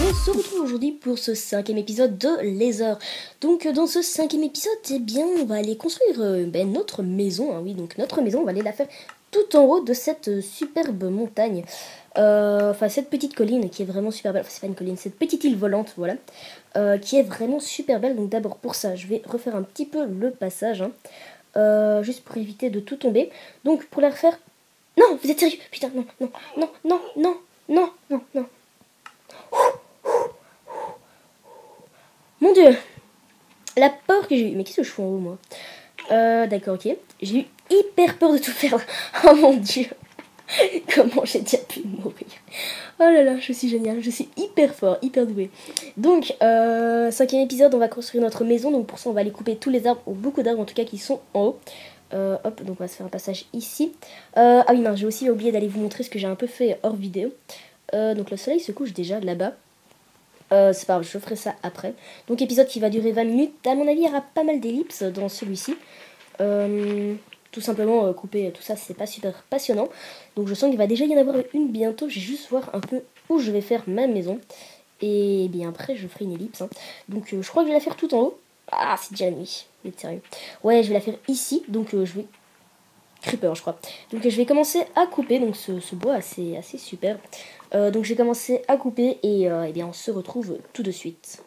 on se retrouve aujourd'hui pour ce 5e épisode de Laser. Donc dans ce 5e épisode, eh bien, on va aller construire notre maison. Hein, oui, donc notre maison, on va aller la faire tout en haut de cette superbe montagne. Enfin, cette petite colline qui est vraiment super belle. Enfin, c'est pas une colline, cette petite île volante, voilà. Qui est vraiment super belle. Donc d'abord pour ça, je vais refaire un petit peu le passage. Hein, juste pour éviter de tout tomber. Donc pour la refaire... Non, vous êtes sérieux? Putain, non, non, non, non, non, non, non, non. Mon dieu, la peur que j'ai eue. Mais qu'est-ce que je fais en haut, moi? D'accord, ok. J'ai eu hyper peur de tout perdre. Oh mon dieu. Comment j'ai déjà pu mourir. Oh là là, je suis géniale. Je suis hyper fort, hyper doué. Donc, 5e épisode, on va construire notre maison. Donc pour ça, on va aller couper tous les arbres, ou beaucoup d'arbres en tout cas, qui sont en haut. Hop, donc on va se faire un passage ici. Ah oui, non, j'ai aussi oublié d'aller vous montrer ce que j'ai un peu fait hors vidéo. Donc le soleil se couche déjà là-bas. C'est pas grave, je ferai ça après. Donc épisode qui va durer 20 minutes. À mon avis, il y aura pas mal d'ellipses dans celui-ci. Tout simplement couper tout ça, c'est pas super passionnant. Donc je sens qu'il va déjà y en avoir une bientôt. Je vais juste voir un peu où je vais faire ma maison. Et bien après, je ferai une ellipse. Hein. Donc je crois que je vais la faire tout en haut. Ah, c'est déjà la nuit. Mais sérieux. Ouais, je vais la faire ici. Donc je vais... Creeper, je crois. Donc je vais commencer à couper. Donc ce bois assez super. Donc je vais commencer à couper et bien on se retrouve tout de suite.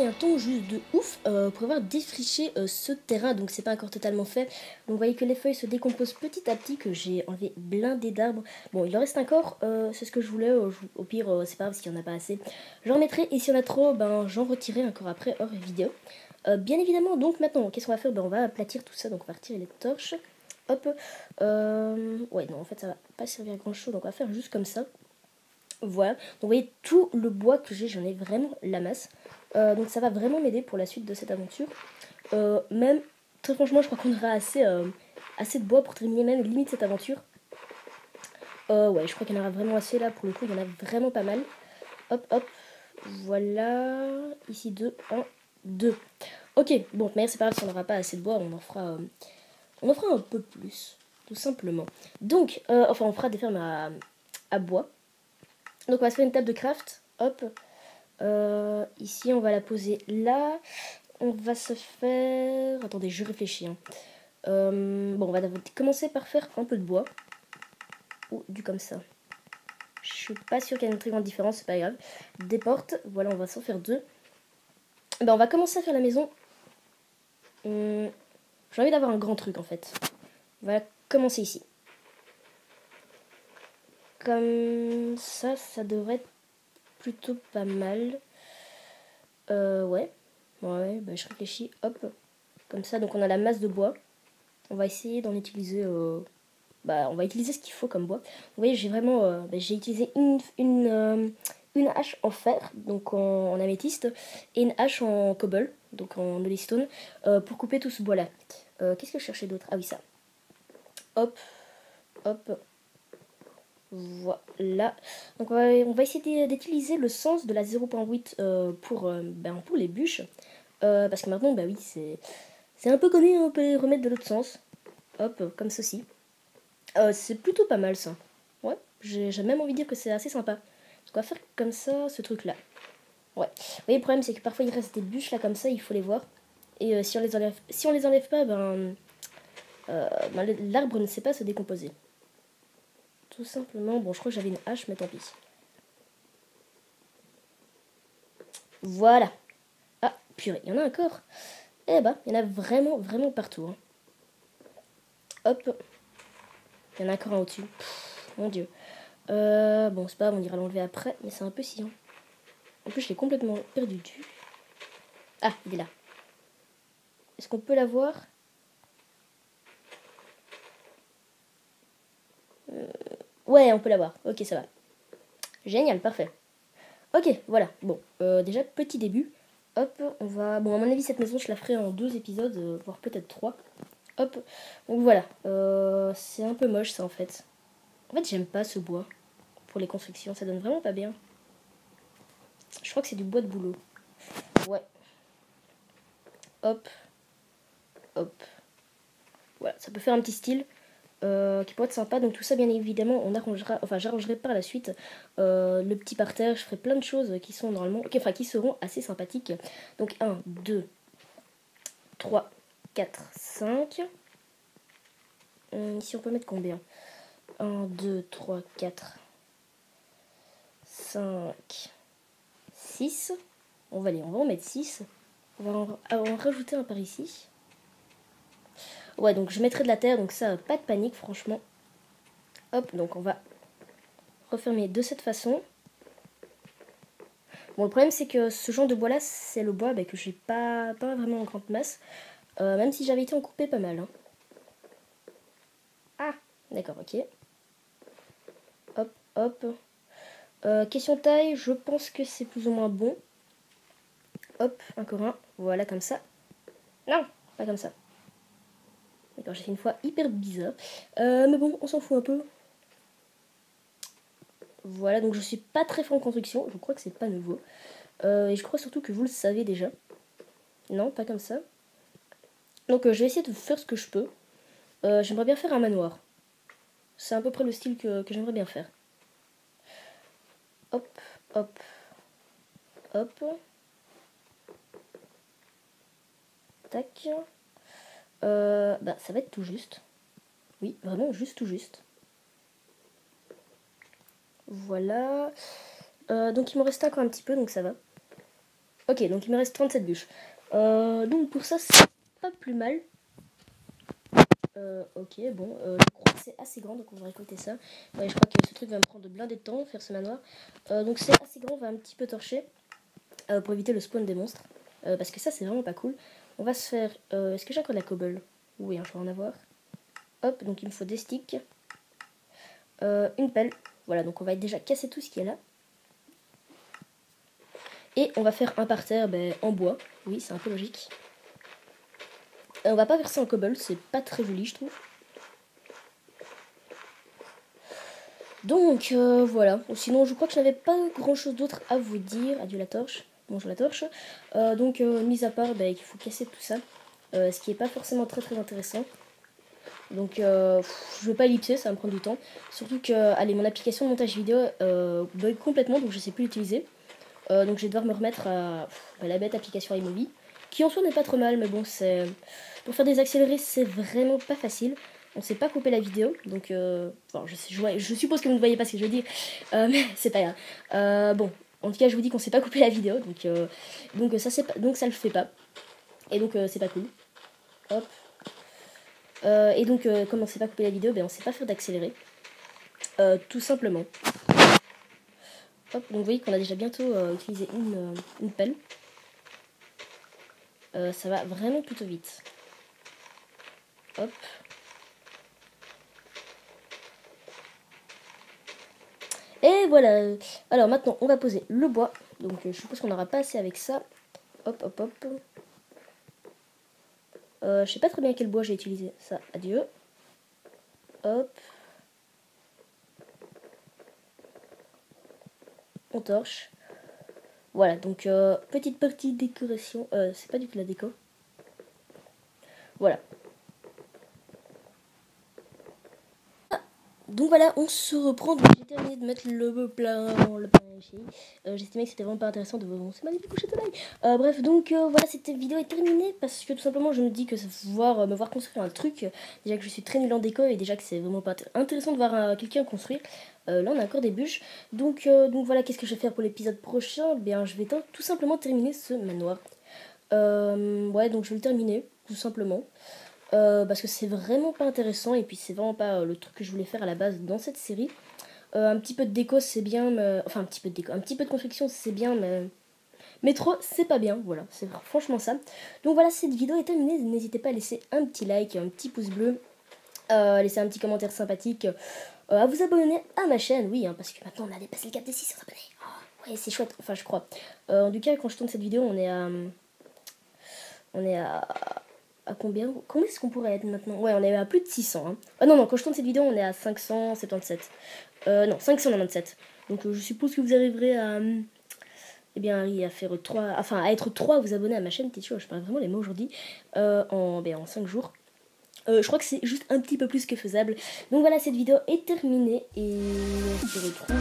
pris un temps juste de ouf pour avoir défriché ce terrain, donc c'est pas encore totalement fait. Donc vous voyez que les feuilles se décomposent petit à petit, que j'ai enlevé blindé d'arbres. Bon, il en reste encore, c'est ce que je voulais, au pire c'est pas grave parce qu'il n'y en a pas assez. J'en mettrai, et s'il y en a trop, ben j'en retirerai encore après hors vidéo. Bien évidemment, donc maintenant, qu'est-ce qu'on va faire? Ben on va aplatir tout ça, donc on va retirer les torches. Hop, ouais non en fait ça va pas servir à grand chose, donc on va faire juste comme ça. Voilà, donc vous voyez tout le bois que j'ai, j'en ai vraiment la masse. Donc ça va vraiment m'aider pour la suite de cette aventure. Même, très franchement, je crois qu'on aura assez de bois pour terminer même limite cette aventure. Ouais, je crois qu'il y en aura vraiment assez là, pour le coup, il y en a vraiment pas mal. Hop, hop, voilà, ici 2, 1, 2. Ok, bon, mais c'est pas grave si on n'aura pas assez de bois, on en fera un peu plus, tout simplement. Donc, enfin, on fera des fermes à bois. Donc on va se faire une table de craft. Hop. Ici on va la poser là. On va se faire... Attendez, je réfléchis. Hein. Bon, on va commencer par faire un peu de bois. Ou du comme ça. Je suis pas sûre qu'il y ait une très grande différence, c'est pas grave. Des portes, voilà, on va s'en faire 2. Ben, on va commencer à faire la maison. J'ai envie d'avoir un grand truc en fait. On va commencer ici. Comme ça devrait être plutôt pas mal. Ouais. Ouais, bah, je réfléchis. Hop. Comme ça, donc on a la masse de bois. On va essayer d'en utiliser... on va utiliser ce qu'il faut comme bois. Vous voyez, j'ai vraiment... j'ai utilisé une hache en fer, donc en améthyste, et une hache en cobble, donc en holystone, pour couper tout ce bois-là. Qu'est-ce que je cherchais d'autre? Ah oui, ça. Hop. Hop. Voilà. Donc on va essayer d'utiliser le sens de la 0.8 pour les bûches. Parce que maintenant, bah oui, c'est un peu connu, on peut les remettre de l'autre sens. Hop, comme ceci. C'est plutôt pas mal ça. Ouais, j'ai même envie de dire que c'est assez sympa. Donc on va faire comme ça, ce truc-là. Ouais. Vous voyez, le problème, c'est que parfois il reste des bûches là comme ça, il faut les voir. Et si on les enlève pas, l'arbre ne sait pas se décomposer. Tout simplement, bon, je crois que j'avais une hache, mais tant pis. Voilà. Ah, purée, il y en a encore. Eh ben, il y en a vraiment, vraiment partout. Hein. Hop. Il y en a encore un au-dessus. Mon dieu. Bon, c'est pas grave, on ira l'enlever après, mais c'est un peu sciant. En plus, je l'ai complètement perdu de vue. Ah, il est là. Est-ce qu'on peut la voir? Ouais, on peut la voir. Ok, ça va. Génial, parfait. Ok, voilà. Bon, déjà, petit début. Hop, on va... Bon, à mon avis, cette maison, je la ferai en 2 épisodes, voire peut-être 3. Hop. Donc voilà. C'est un peu moche, ça, en fait. En fait, j'aime pas ce bois pour les constructions. Ça donne vraiment pas bien. Je crois que c'est du bois de boulot. Ouais. Hop. Hop. Voilà, ça peut faire un petit style. Qui pourrait être sympa, donc tout ça bien évidemment on arrangera, enfin j'arrangerai par la suite le petit parterre, je ferai plein de choses qui sont normalement, qui seront assez sympathiques. Donc 1, 2, 3, 4, 5. Ici on peut mettre combien? 1, 2, 3, 4, 5, 6. On va en mettre 6. On va en rajouter un par ici. Ouais, donc je mettrai de la terre, donc ça, pas de panique, franchement. Hop, donc on va refermer de cette façon. Bon, le problème, c'est que ce genre de bois-là, c'est le bois que j'ai pas vraiment en grande masse. Même si j'avais été en couper pas mal. Hein. Ah, d'accord, ok. Hop, hop. Question taille, je pense que c'est plus ou moins bon. Hop, encore un. Voilà, comme ça. Non, pas comme ça. D'accord, j'ai fait une fois hyper bizarre. Mais bon, on s'en fout un peu. Voilà, donc je suis pas très fort en construction. Je crois que c'est pas nouveau. Et je crois surtout que vous le savez déjà. Non, pas comme ça. Donc je vais essayer de faire ce que je peux. J'aimerais bien faire un manoir. C'est à peu près le style que j'aimerais bien faire. Hop, hop, hop. Tac. Ça va être tout juste. Oui, vraiment juste tout juste. Voilà. Donc il m'en reste encore un petit peu, donc ça va. Ok, donc il me reste 37 bûches. Donc pour ça, c'est pas plus mal. Ok, bon, je crois que c'est assez grand, donc on va récolter ça. Ouais, je crois que ce truc va me prendre blindé de temps, faire ce manoir. Donc c'est assez grand, on va un petit peu torcher pour éviter le spawn des monstres. Parce que ça, c'est vraiment pas cool. On va se faire... Est-ce que j'ai encore de la cobble? Oui, hein, je vais en avoir. Hop, donc il me faut des sticks. Une pelle. Voilà, donc on va déjà casser tout ce qui est là. Et on va faire un parterre en bois. Oui, c'est un peu logique. On va pas faire ça en cobble, c'est pas très joli, je trouve. Donc voilà. Sinon, je crois que je n'avais pas grand chose d'autre à vous dire. Adieu la torche. Bonjour la torche. Donc, mis à part qu'il faut casser tout ça. Ce qui est pas forcément très très intéressant. Donc, je vais pas ellipser, ça va me prendre du temps. Surtout que, allez, mon application de montage vidéo bug complètement, donc je sais plus l'utiliser. Donc, je vais devoir me remettre à la bête application iMovie, qui en soi n'est pas trop mal, mais bon, c'est pour faire des accélérés, c'est vraiment pas facile. On sait pas couper la vidéo, donc bon, je suppose que vous ne voyez pas ce que je veux dire, mais c'est pas grave. Bon, en tout cas, je vous dis qu'on sait pas couper la vidéo, donc ça le fait pas, et donc c'est pas cool. Hop. Et donc, comme on sait pas couper la vidéo, on sait pas faire d'accéléré, tout simplement. Hop, donc vous voyez qu'on a déjà bientôt utilisé une pelle. Ça va vraiment plutôt vite. Hop. Et voilà. Alors maintenant, on va poser le bois. Donc je suppose qu'on n'aura pas assez avec ça. Hop, hop, hop. Je sais pas très bien quel bois j'ai utilisé. Ça, adieu. Hop. On torche. Voilà, donc petite partie décoration. C'est pas du tout la déco. Voilà. Donc voilà, on se reprend. Donc j'ai terminé de mettre le pain ici. J'estimais que c'était vraiment pas intéressant de voir ce magnifique coucher de soleil. Bref, donc voilà, cette vidéo est terminée parce que tout simplement je me dis que me voir construire un truc, déjà que je suis très nulle en déco et déjà que c'est vraiment pas intéressant de voir quelqu'un construire. Là on a encore des bûches. Donc voilà, qu'est-ce que je vais faire pour l'épisode prochain? Bien, je vais tout simplement terminer ce manoir. Ouais, donc je vais le terminer, tout simplement. Parce que c'est vraiment pas intéressant et puis c'est vraiment pas le truc que je voulais faire à la base dans cette série. Un petit peu de déco c'est bien, mais... enfin un petit peu de déco, un petit peu de construction c'est bien, mais trop c'est pas bien, voilà, c'est franchement ça. Donc voilà, cette vidéo est terminée, n'hésitez pas à laisser un petit like, un petit pouce bleu, à laisser un petit commentaire sympathique, à vous abonner à ma chaîne, oui, hein, parce que maintenant on a dépassé le cap des 600 abonnés. Oh, ouais, c'est chouette, enfin je crois. En tout cas, quand je tourne cette vidéo, on est à combien est-ce qu'on pourrait être maintenant? Ouais, on est à plus de 600. Hein. Ah non, quand je tourne cette vidéo, on est à 577. Non, 597. Donc je suppose que vous arriverez à... eh bien, à faire 3... Enfin, à être 3 à vous abonner à ma chaîne. T'es sûr, je parle vraiment les mots aujourd'hui. En 5 jours. Je crois que c'est juste un petit peu plus que faisable. Donc voilà, cette vidéo est terminée. Et on se retrouve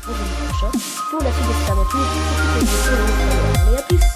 vendredi prochain pour la suite de cette aventure. Et à plus.